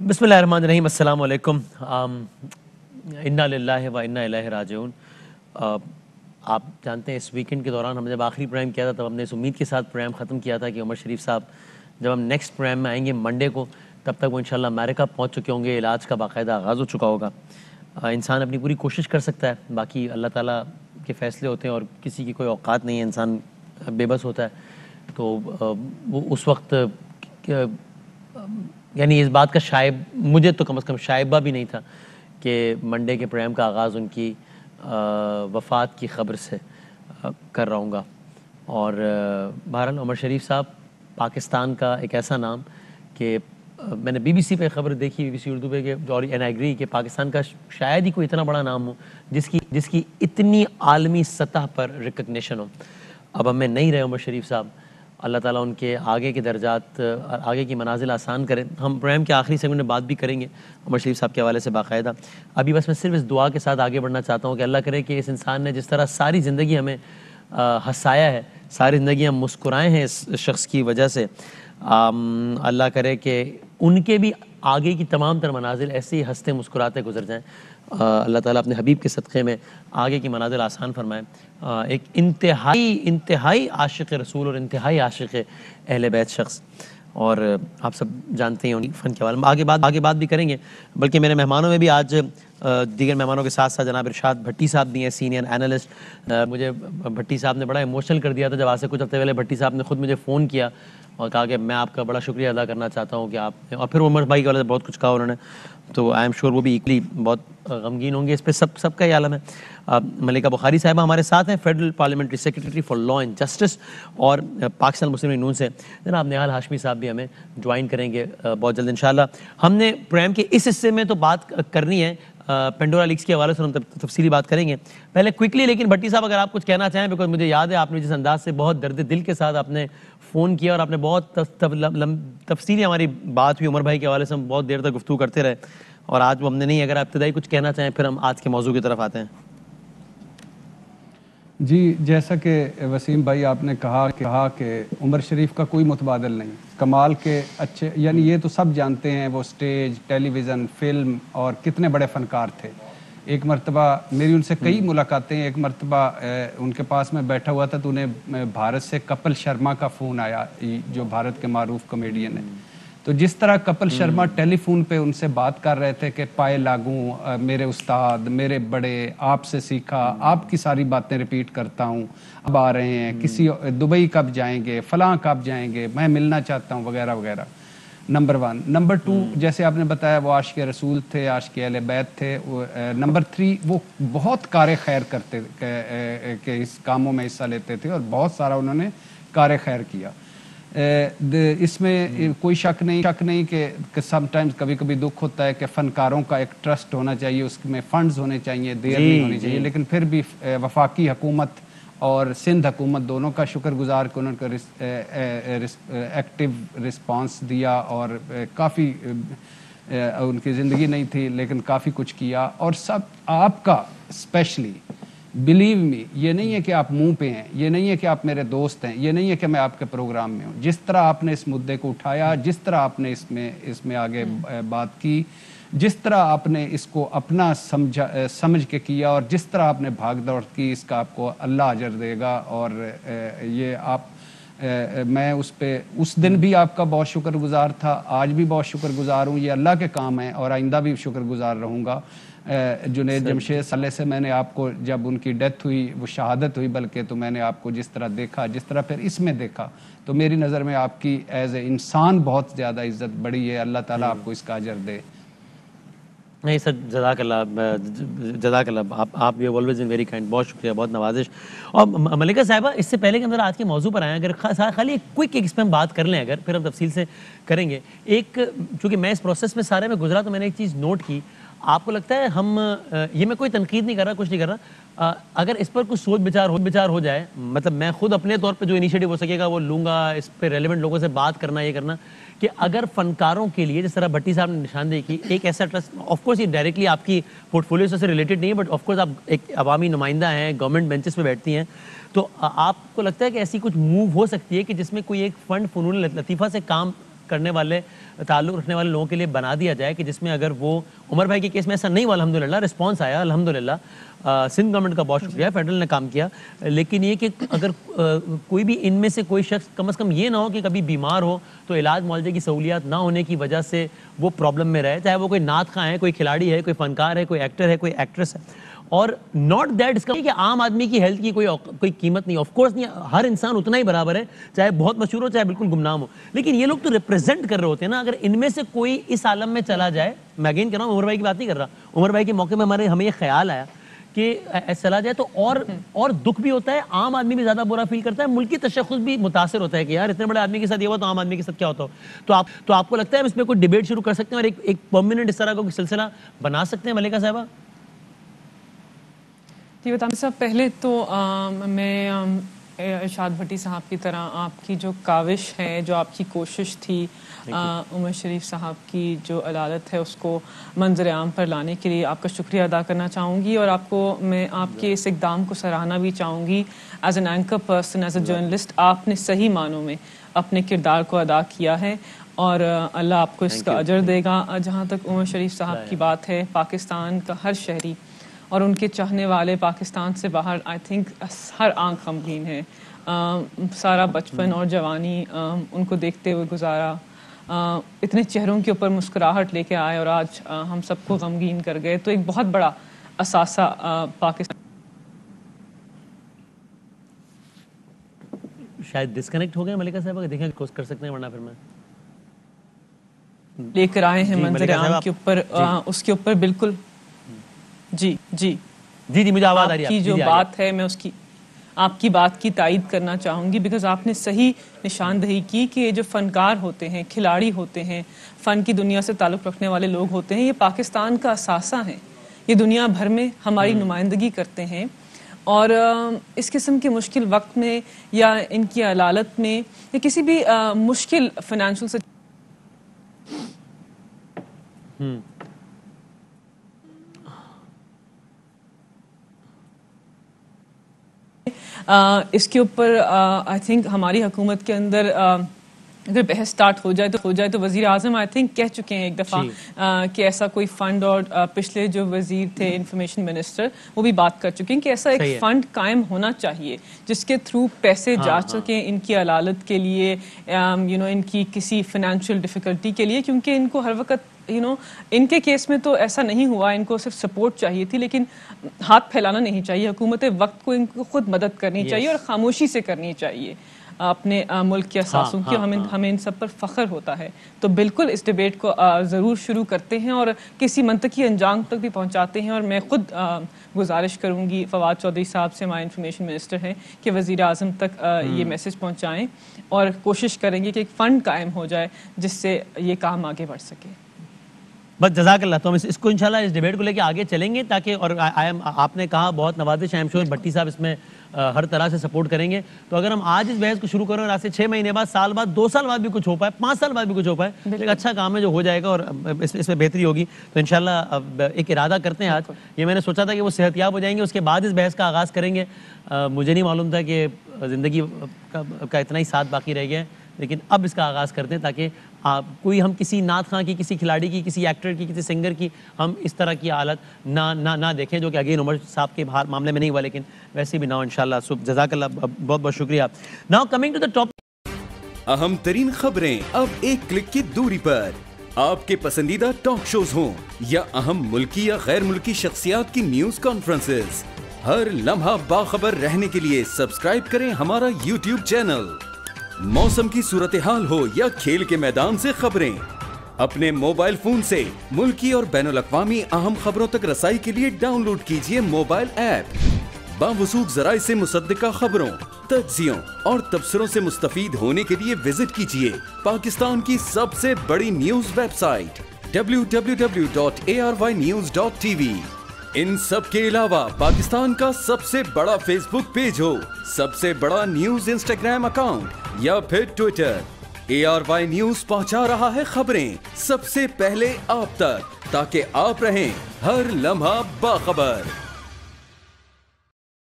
بسم اللہ الرحمن الرحیم. السلام علیکم. انا للہ و انا الیہ راجعون. آپ جانتے ہیں اس ویکنڈ کے دوران ہم نے جب آخری پروگرام کیا تھا تب ہم نے اس امید کے ساتھ پروگرام ختم کیا تھا کہ عمر شریف صاحب جب ہم نیکسٹ پروگرام میں آئیں گے منڈے کو تب تک وہ انشاءاللہ امریکہ پہنچ چکے ہوں گے, علاج کا باقاعدہ آغاز ہو چکا ہوگا. انسان اپنی پوری کوشش کر سکتا ہے, باقی اللہ تعالیٰ کے فیصلے ہوتے ہیں اور کسی کی کوئی اوقات نہیں ہے, انسان بے بس ہوتا ہے. تو وہ اس وقت یعنی اس بات کا شائب مجھے تو کم از کم شائبہ بھی نہیں تھا کہ منڈے کے پروگرام کا آغاز ان کی وفات کی خبر سے کر رہا ہوں گا. اور بہرحال عمر شریف صاحب پاکستان کا ایک ایسا نام کہ میں نے بی بی سی پہ خبر دیکھی, بی بی سی اردو پہ, کہ اور این ایگری کہ پاکستان کا شاید ہی کوئی اتنا بڑا نام ہو جس کی اتنی عالمی سطح پر ریکگنیشن ہو. اب ہم میں نہیں رہے عمر شریف صاحب, اللہ تعالیٰ ان کے آگے کے درجات, آگے کی منازل آسان کریں. ہم پروگرام کے آخری سیگمنٹ میں بات بھی کریں گے عمر شریف صاحب کے حوالے سے باقاعدہ. ابھی بس میں صرف اس دعا کے ساتھ آگے بڑھنا چاہتا ہوں کہ اللہ کرے کہ اس انسان نے جس طرح ساری زندگی ہمیں ہنسایا ہے, ساری زندگی ہم مسکرائے ہیں اس شخص کی وجہ سے, اللہ کرے کہ ان کے بھی آگے کی تمام تر منازل ایسے ہی ہنستے مسکراتے گزر جائیں. اللہ تعالیٰ اپنے حبیب کے صدقے میں آگے کی منازل آسان فرمائے. ایک انتہائی عاشق رسول اور انتہائی عاشق اہل بیت شخص, اور آپ سب جانتے ہیں ان فن کے حوالے میں آگے بات بھی کریں گے. بلکہ میرے مہمانوں میں بھی آج دیگر مہمانوں کے ساتھ ساتھ جناب ارشاد بھٹی صاحب بھی ہیں, سینئر اینالسٹ. مجھے بھٹی صاحب نے بڑا ایموشنل کر دیا تھا جب آج سے کچھ ہفتے پہلے بھٹی صاحب نے خود مجھے فون کیا اور کہا کہ میں آپ کا بڑا شکریہ ادا کرنا چاہتا ہوں کہ آپ نے, اور پھر عمر بھائی کے والے سے بہت کچھ کہا انہوں نے, تو آئی ایم شیور وہ بھی ایکلی بہت غمگین ہوں گے اس پہ. سب کا یہ عالم ہے. ملکہ بخاری صاحبہ ہمارے ساتھ ہیں, federal parliamentary secretary for law and justice, اور پاکستان مسلم لیگ نون سے جناب نہال ہاشمی صاحب بھی ہمیں جوائن کریں گے بہت جلد انشاءاللہ. ہم نے پروگرام کے اس حصے میں تو بات کرنی ہے پینڈورا لیکس کے حوالے سے, ہم تفصیلی بات کریں گے. پہلے کوئکلی, لیکن بھٹی صاحب اگر آپ کچھ کہنا چاہیں, بیکاز مجھے یاد ہے آپ نے جس انداز سے بہت درد دل کے ساتھ آپ نے فون کیا اور آپ نے بہت تفصیلی ہماری بات ہوئی عمر بھائی کے حوالے سے, ہم بہت دیر تک گفتگو کرتے رہے, اور آج وہ ہم نے نہیں. اگر آپ ابتدائی کچھ کہنا چاہیں پھر ہم آج کے موضوع کی طرف آتے ہیں. جی, جیسا کہ وسیم بھائی آپ نے کہا کہ عمر شریف کا کوئی متبادل نہیں, کمال کے اچھے, یعنی یہ تو سب جانتے ہیں وہ سٹیج, ٹیلی ویژن, فلم اور کتنے بڑے فنکار تھے. ایک مرتبہ میری ان سے کئی ملاقاتیں, ایک مرتبہ ان کے پاس میں بیٹھا ہوا تھا تو انہیں بھارت سے کپل شرما کا فون آیا, جو بھارت کے معروف کامیڈین ہیں. تو جس طرح کپل شرما ٹیلی فون پہ ان سے بات کر رہے تھے کہ پائے لاگوں میرے استاد, میرے بڑے, آپ سے سیکھا, آپ کی ساری باتیں ریپیٹ کرتا ہوں, اب آ رہے ہیں, کسی دبئی کب جائیں گے, فلاں کب جائیں گے, میں ملنا چاہتا ہوں, وغیرہ وغیرہ. نمبر 1. نمبر 2, جیسے آپ نے بتایا وہ عاشق رسول تھے, عاشق اہل بیت تھے. نمبر 3, وہ بہت کار خیر کرتے کہ اس کاموں میں حصہ لیتے تھے, اور بہت سارا انہوں نے کار خیر کیا. اس میں کوئی شک نہیں کہ سم ٹائمز کبھی دکھ ہوتا ہے کہ فنکاروں کا ایک ٹرسٹ ہونا چاہیے, اس میں فنڈز ہونے چاہیے, دیر نہیں ہونی چاہیے, لیکن پھر بھی وفاقی حکومت اور سندھ حکومت دونوں کا شکر گزار کہ انہوں نے ایکٹیو رسپانس دیا, اور کافی ان کی زندگی نہیں تھی لیکن کافی کچھ کیا. اور سب آپ کا اسپیشلی بلیو می, یہ نہیں ہے کہ آپ منہ پہ ہیں, یہ نہیں ہے کہ آپ میرے دوست ہیں, یہ نہیں ہے کہ میں آپ کے پروگرام میں ہوں. جس طرح آپ نے اس مدعے کو اٹھایا, جس طرح آپ نے اس میں آگے بات کی, جس طرح آپ نے اس کو اپنا سمجھ کے کیا, اور جس طرح آپ نے بھاگ دوڑ کی, اس کا آپ کو اللہ اجر دے گا. اور یہ میں اس دن بھی آپ کا بہت شکر گزار تھا, آج بھی بہت شکر گزار ہوں. یہ اللہ کے کام ہیں اور آئندہ بھی شکر گزار رہوں گا. جنید جمشید صالح سے میں نے آپ کو, جب ان کی ڈیتھ ہوئی, وہ شہادت ہوئی بلکہ, تو میں نے آپ کو جس طرح دیکھا, جس طرح پھر اس میں دیکھا, تو میری نظر میں آپ کی ایز اے انسان بہت زیادہ عزت بڑی ہے. اللہ تعالیٰ آپ کو اس کا اجر دے. نہیں سر, جزاک اللہ, آپ you always been very kind, بہت شکریہ, بہت نوازش. اور ملکہ صاحبہ, اس سے پہلے کہ ہم ذرا آج کے موضوع پر آئیں, اگر خالی ایک کوئک اس پہ ہم بات کر لیں, اگر پھر ہم تفصیل سے کریں گے. ایک, چونکہ میں اس پروسیس میں سارے میں گزرا, تو میں نے ایک چیز نوٹ کی. آپ کو لگتا ہے ہم, یہ میں کوئی تنقید نہیں کر رہا, کچھ نہیں کر رہا, اگر اس پر کچھ سوچ بچار ہو جائے, مطلب میں خود اپنے طور پہ جو انیشیٹو ہو سکے گا وہ لوں گا, اس پہ ریلیونٹ لوگوں سے بات کرنا, یہ کرنا کہ اگر فنکاروں کے لیے, جس طرح بھٹی صاحب نے نشاندہی کی, ایک ایسا ٹرسٹ, آف کورس یہ ڈائریکٹلی آپ کی پورٹ فولیو سے ریلیٹڈ نہیں ہے, بٹ آف کورس آپ ایک عوامی نمائندہ ہیں, گورنمنٹ بینچز پہ بیٹھتی ہیں, تو آپ کو لگتا ہے کہ ایسی کچھ موو ہو سکتی ہے کہ جس میں کوئی ایک فنڈ فنون لطیفہ سے کام کرنے والے تعلق رکھنے والے لوگوں کے لیے بنا دیا جائے کہ جس میں اگر وہ عمر بھائی کے کیس میں ایسا نہیں ہوا الحمدللہ, رسپانس آیا الحمدللہ, سندھ گورنمنٹ کا بہت شکریہ, فیڈرل نے کام کیا, لیکن یہ کہ اگر کوئی بھی ان میں سے کوئی شخص کم از کم یہ نہ ہو کہ کبھی بیمار ہو تو علاج معالجے کی سہولیات نہ ہونے کی وجہ سے وہ پرابلم میں رہے, چاہے وہ کوئی نعت خواں ہے, کوئی کھلاڑی ہے, کوئی فنکار ہے, کوئی ایکٹر ہے, کوئی ایکٹریس ہے, اور ناٹ دیٹ اس کا کہ عام آدمی کی ہیلتھ کی کوئی قیمت نہیں, آف کورس نہیں, ہر انسان اتنا ہی برابر ہے, چاہے بہت مشہور ہو چاہے بالکل گمنام ہو, لیکن یہ لوگ تو ریپرزینٹ کر رہے ہوتے ہیں نا. اگر ان میں سے کوئی اس عالم میں چلا جائے, میں اگین کہہ رہا ہوں عمر بھائی کی بات نہیں کر رہا, عمر بھائی کے موقع میں ہمیں یہ خیال آیا کہ چلا جائے تو اور دکھ بھی ہوتا ہے, عام آدمی بھی زیادہ برا فیل کرتا ہے, ملکی تشخص بھی متاثر ہوتا ہے کہ یار اتنے بڑے آدمی کے ساتھ یہ ہوا تو عام آدمی کے ساتھ کیا ہوتا ہو. تو آپ کو لگتا ہے اس میں کوئی ڈیبیٹ شروع کر سکتے ہیں اور ایک پرماننٹ اس طرح کا کوئی سلسلہ بنا سکتے ہیں ملیکہ صاحبہ؟ جی بتائیں صاحب, پہلے تو میں ارشاد بھٹی صاحب کی طرح آپ کی جو کاوش ہے, جو آپ کی کوشش تھی عمر شریف صاحب کی جو عدالت ہے اس کو منظر عام پر لانے کے لیے آپ کا شکریہ ادا کرنا چاہوں گی, اور آپ کو میں آپ کے اس اقدام کو سراہنا بھی چاہوں گی. As an anchor person, as a journalist, آپ نے صحیح معنوں میں اپنے کردار کو ادا کیا ہے اور اللہ آپ کو اس کا اجر دے گا. جہاں تک عمر شریف صاحب کی بات ہے, پاکستان کا ہر شہری اور ان کے چاہنے والے پاکستان سے باہر آئی تھنک ہر آنکھ غمگین ہے. سارا بچپن اور جوانی ان کو دیکھتے ہوئے گزارا, اتنے چہروں کے اوپر مسکراہٹ لے کے آئے اور آج ہم سب کو غمگین کر گئے. تو ایک بہت بڑا اثاثہ پاکستان. شاید ڈسکنیکٹ ہو گئے ملیکہ صاحبہ, دیکھیں کوشش کر سکتے ہیں ورنہ پھر میں لے کر آئے ہیں منظر عام کے اوپر, اس کے اوپر بالکل جی مجھے آواز آ رہی ہے. آپ کی جو بات ہے میں اس کی آپ کی بات کی تائید کرنا چاہوں گی, بیکاز آپ نے صحیح نشاندہی کی کہ یہ جو فنکار ہوتے ہیں, کھلاڑی ہوتے ہیں, فن کی دنیا سے تعلق رکھنے والے لوگ ہوتے ہیں, یہ پاکستان کا اثاثہ ہیں, یہ دنیا بھر میں ہماری نمائندگی کرتے ہیں, اور اس قسم کے مشکل وقت میں یا ان کی عدالت میں یا کسی بھی مشکل فائنینشیل سے اس کے اوپر آئی تھنک ہماری حکومت کے اندر اگر بحث سٹارٹ ہو جائے تو وزیر اعظم آئی تھنک کہہ چکے ہیں ایک دفعہ کہ ایسا کوئی فنڈ, اور پچھلے جو وزیر تھے انفارمیشن منسٹر وہ بھی بات کر چکے ہیں کہ ایسا ایک فنڈ قائم ہونا چاہیے جس کے تھرو پیسے جا سکیں ان کی عدالت کے لیے, ان کی کسی فائنینشیل ڈیفیکلٹی کے لیے, کیونکہ ان کو ہر وقت ان کے کیس میں تو ایسا نہیں ہوا, ان کو صرف سپورٹ چاہیے تھی, لیکن ہاتھ پھیلانا نہیں چاہیے. حکومت وقت کو ان کو خود مدد کرنی چاہیے اور خاموشی سے کرنی چاہیے اپنے ملک کے اثاثوں کی. ہمیں ان سب پر فخر ہوتا ہے. تو بالکل اس ڈیبیٹ کو ضرور شروع کرتے ہیں اور کسی منطقی انجام تک بھی پہنچاتے ہیں, اور میں خود گزارش کروں گی فواد چودھری صاحب سے, ہمارے انفارمیشن منسٹر ہیں, کہ وزیر اعظم تک یہ میسج پہنچائیں اور کوشش کریں گے کہ ایک فنڈ قائم ہو جائے جس سے یہ کام آگے بڑھ سکے. بس جزاک اللہ. تو ہم اس کو انشاءاللہ اس ڈیبیٹ کو لے کے آگے چلیں گے, تاکہ اور آپ نے کہا بہت نوازش ہے, بھٹی صاحب اس میں ہر طرح سے سپورٹ کریں گے. تو اگر ہم آج اس بحث کو شروع کریں اور آج سے 6 مہینے بعد, سال بعد, 2 سال بعد بھی کچھ ہو پائے, 5 سال بعد بھی کچھ ہو پائے, ایک اچھا کام ہے جو ہو جائے گا اور اس میں بہتری ہوگی. تو انشاءاللہ ایک ارادہ کرتے ہیں آج. یہ میں نے سوچا تھا کہ وہ صحت یاب ہو جائیں گے, اس کے بعد اس بحث کا آغاز کریں گے. مجھے نہیں معلوم تھا کہ زندگی کا اتنا ہی ساتھ باقی رہ گیا ہے, لیکن اب اس کا آغاز کرتے ہیں تاکہ کوئی ہم کسی نعت خواں کی, کسی کھلاڑی کی, کسی ایکٹر کی, کسی سنگر کی ہم اس طرح کی حالت نہ دیکھیں, جو کہ اگین عمر صاحب کے معاملے میں نہیں ہوا, لیکن ویسے بھی نہ ہو انشاءاللہ. جزاک اللہ, بہت بہت شکریہ. Now coming to the topic. اہم ترین خبریں اب ایک کلک کی دوری پر. آپ کے پسندیدہ ٹاک شوز ہوں یا اہم ملکی یا غیر ملکی شخصیات کی نیوز کانفرنسز, ہر لمحہ باخبر رہنے کے لیے سبسکرائب کریں ہمارا یوٹیوب چینل. موسم کی صورتحال ہو یا کھیل کے میدان سے خبریں, اپنے موبائل فون سے ملکی اور بین الاقوامی اہم خبروں تک رسائی کے لیے ڈاؤن لوڈ کیجیے موبائل ایپ. باوثوق ذرائع سے مصدقہ خبروں, تجزیوں اور تبصروں سے مستفید ہونے کے لیے وزٹ کیجیے پاکستان کی سب سے بڑی نیوز ویب سائٹ www.arYnews.tv. ان سب کے علاوہ پاکستان کا سب سے بڑا فیس بک پیج ہو, سب سے بڑا نیوز انسٹاگرام اکاؤنٹ یا پھر ٹویٹر, ARY نیوز پہنچا رہا ہے خبریں سب سے پہلے آپ تک, تاکہ آپ رہیں ہر لمحہ باخبر.